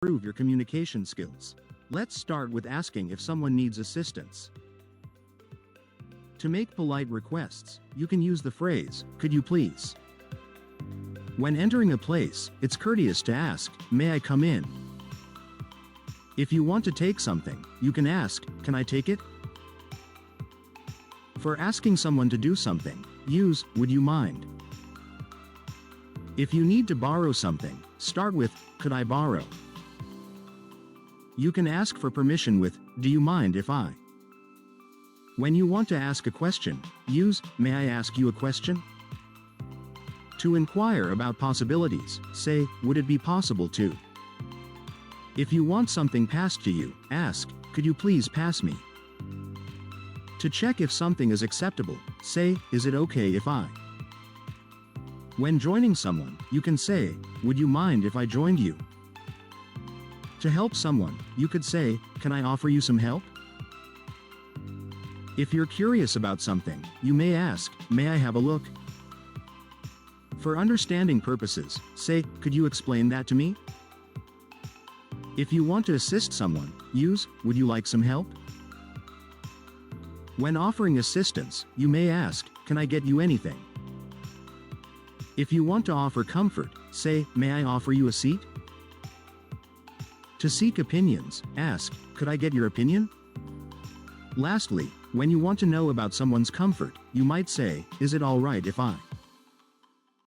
improve your communication skills. Let's start with asking if someone needs assistance. To make polite requests, you can use the phrase, "Could you please?" When entering a place, it's courteous to ask, "May I come in?" If you want to take something, you can ask, "Can I take it?" For asking someone to do something, use, "Would you mind?" If you need to borrow something, start with, "Could I borrow?" You can ask for permission with, "Do you mind if I?" When you want to ask a question, use, "May I ask you a question?" To inquire about possibilities, say, "Would it be possible to?" If you want something passed to you, ask, "Could you please pass me?" To check if something is acceptable, say, "Is it okay if I?" When joining someone, you can say, "Would you mind if I joined you?" To help someone, you could say, "Can I offer you some help?" If you're curious about something, you may ask, "May I have a look?" For understanding purposes, say, "Could you explain that to me?" If you want to assist someone, use, "Would you like some help?" When offering assistance, you may ask, "Can I get you anything?" If you want to offer comfort, say, "May I offer you a seat?" To seek opinions, ask, "Could I get your opinion?" Lastly, when you want to know about someone's comfort, you might say, "Is it all right if I?"